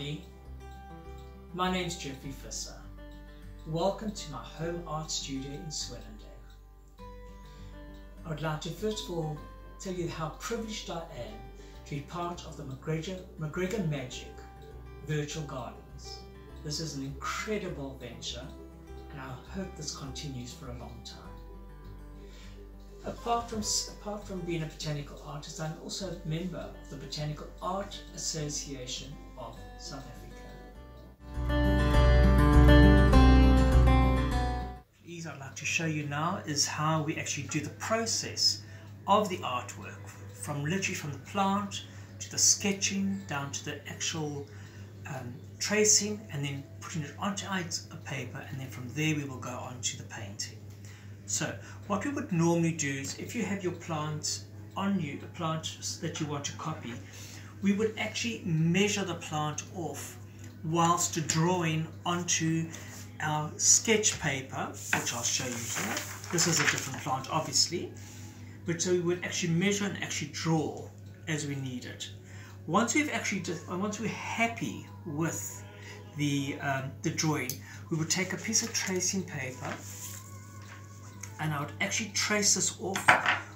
everybody, my name is Geoff Visser. Welcome to my home art studio in Swellendale. I would like to first of all tell you how privileged I am to be part of the McGregor Magic Virtual Gardens. This is an incredible venture and I hope this continues for a long time. Apart from being a botanical artist, I'm also a member of the Botanical Art Association of South Africa. What I'd like to show you now is how we actually do the process of the artwork, literally from the plant to the sketching down to the actual tracing, and then putting it onto a paper, and then from there we will go on to the painting. So what we would normally do is, if you have your plant on you, a plant that you want to copy, we would actually measure the plant off whilst drawing onto our sketch paper, which I'll show you here. This is a different plant obviously, but so we would actually measure and actually draw as we need it. Once we're happy with the drawing, we would take a piece of tracing paper and I would actually trace this off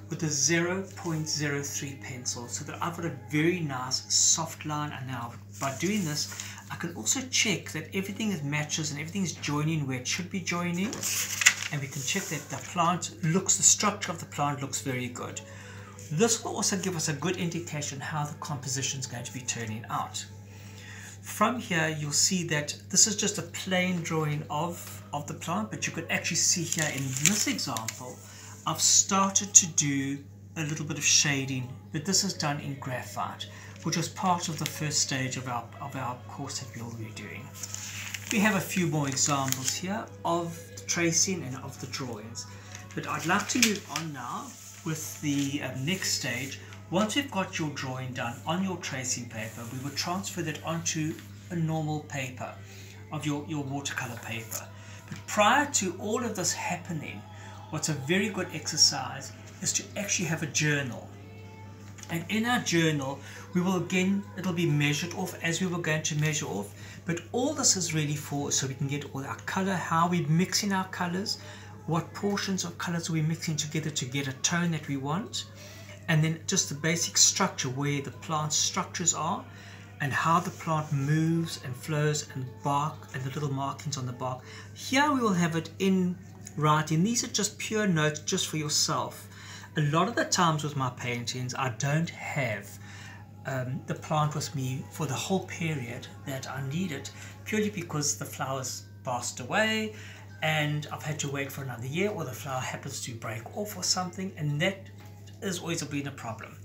with a 0.03 pencil so that I've got a very nice soft line. And now by doing this, I can also check that everything matches and everything is joining where it should be joining, and we can check that the structure of the plant looks very good. This will also give us a good indication how the composition is going to be turning out. From here you'll see that this is just a plain drawing of the plant, but you could actually see here in this example I've started to do a little bit of shading, but this is done in graphite, which was part of the first stage of our course that we'll be doing. We have a few more examples here of the tracing and of the drawings, but I'd like to move on now with the next stage. Once we've got your drawing done on your tracing paper, we would transfer that onto a normal paper of your watercolor paper. But prior to all of this happening, what's a very good exercise is to actually have a journal. And in our journal, we will it'll be measured off as we were going to measure off, but all this is really for so we can get all our color, how we're mixing our colors, what portions of colors are we mixing together to get a tone that we want, and then just the basic structure where the plant structures are and how the plant moves and flows and bark and the little markings on the bark. Here we will have it in writing. These are just pure notes just for yourself. A lot of the times with my paintings I don't have the plant with me for the whole period that I need it, purely because the flowers passed away and I've had to wait for another year, or the flower happens to break off or something, and that has always been a problem.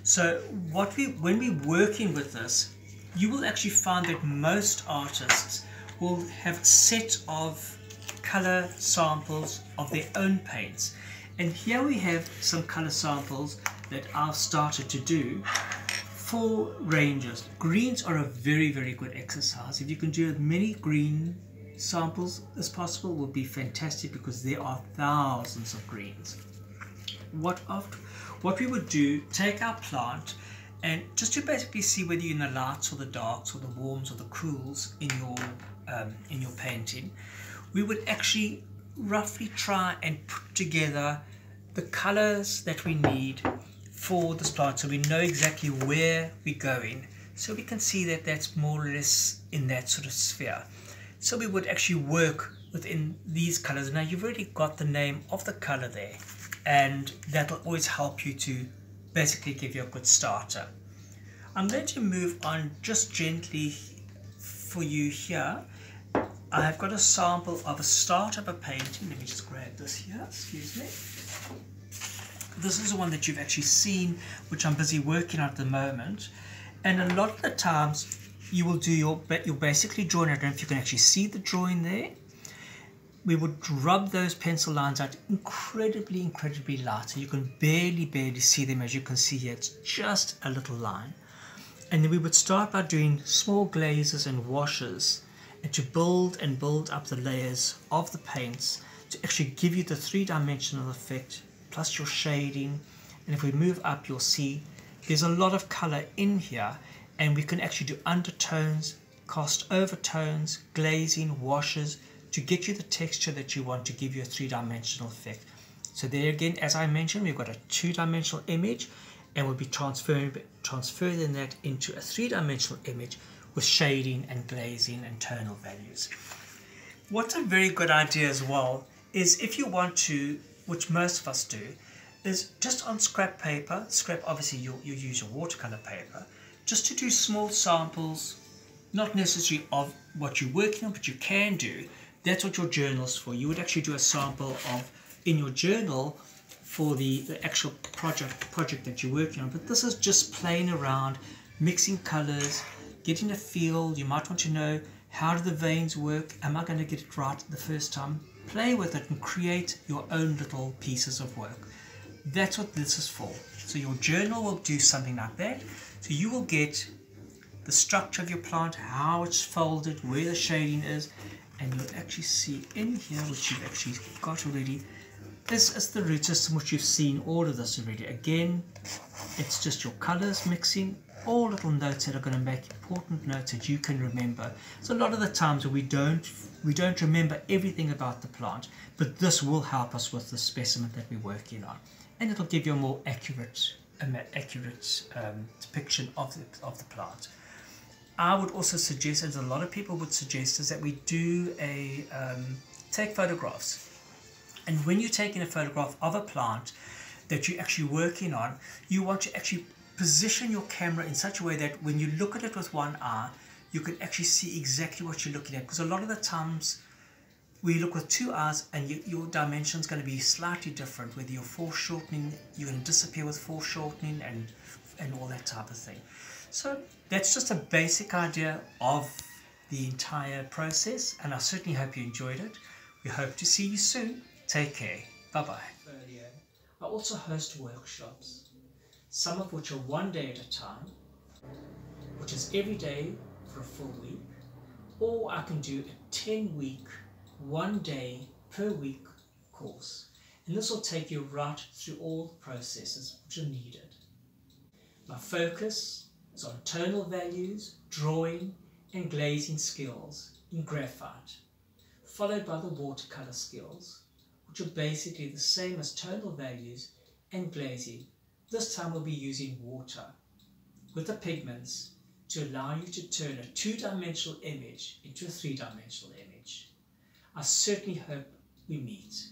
So when we're working with this, you will actually find that most artists will have a set of color samples of their own paints, and here we have some color samples that I've started to do for ranges. Greens are a very, very good exercise. If you can do as many green samples as possible, will be fantastic, because there are thousands of greens. What we would do, take our plant and just to basically see whether you're in the lights or the darks or the warms or the cools in your painting, we would actually roughly try and put together the colors that we need for this plant, so we know exactly where we're going, so we can see that that's more or less in that sort of sphere. So we would actually work within these colors. Now you've already got the name of the color there, and that'll always help you to basically give you a good starter. I'm going to move on just gently for you here. I have got a sample of a start of a painting. Let me just grab this here, excuse me. This is the one that you've actually seen, which I'm busy working on at the moment. And a lot of the times you will do you'll basically draw, and I don't know if you can actually see the drawing there. We would rub those pencil lines out incredibly light, so you can barely see them. As you can see here, it's just a little line. And then we would start by doing small glazes and washes, and to build up the layers of the paints to actually give you the three-dimensional effect, plus your shading. And if we move up, you'll see there's a lot of color in here, and we can actually do undertones cast overtones, glazing, washes to get you the texture that you want to give you a three-dimensional effect. So there again, as I mentioned, we've got a two-dimensional image, and we'll be transferring that into a three-dimensional image with shading and glazing and tonal values. What's a very good idea as well is, if you want to, which most of us do, is just on scrap paper, obviously you use your watercolor paper, just to do small samples, not necessarily of what you're working on, but you can do. That's what your journal's for. You would actually do a sample of in your journal for the actual project that you're working on. But this is just playing around, mixing colors, getting a feel. You might want to know, how do the veins work? Am I going to get it right the first time? Play with it and create your own little pieces of work. That's what this is for. So your journal will do something like that. So you will get the structure of your plant, how it's folded, where the shading is, and you'll actually see in here, which you've actually got already, this is the root system, which you've seen all of this already. Again, it's just your colors mixing, all little notes that are going to make important notes that you can remember. So a lot of the times we don't remember everything about the plant, but this will help us with the specimen that we're working on, and it'll give you a more accurate depiction of the plant. I would also suggest, as a lot of people would suggest, is that we do take photographs. And when you're taking a photograph of a plant that you're actually working on, you want to actually position your camera in such a way that when you look at it with one eye, you can actually see exactly what you're looking at. Because a lot of the times we look with two eyes, and your dimension is going to be slightly different, whether you're foreshortening, you're going to disappear with foreshortening and all that type of thing. So that's just a basic idea of the entire process, and I certainly hope you enjoyed it. We hope to see you soon. Take care. Bye-bye. I also host workshops, some of which are 1 day at a time, which is every day for a full week, or I can do a 10-week, 1 day per week course, and this will take you right through all the processes which are needed. My focus is on tonal values, drawing and glazing skills in graphite, followed by the watercolor skills, which are basically the same as tonal values and glazing. This time we'll be using water with the pigments to allow you to turn a two-dimensional image into a three-dimensional image. I certainly hope we meet.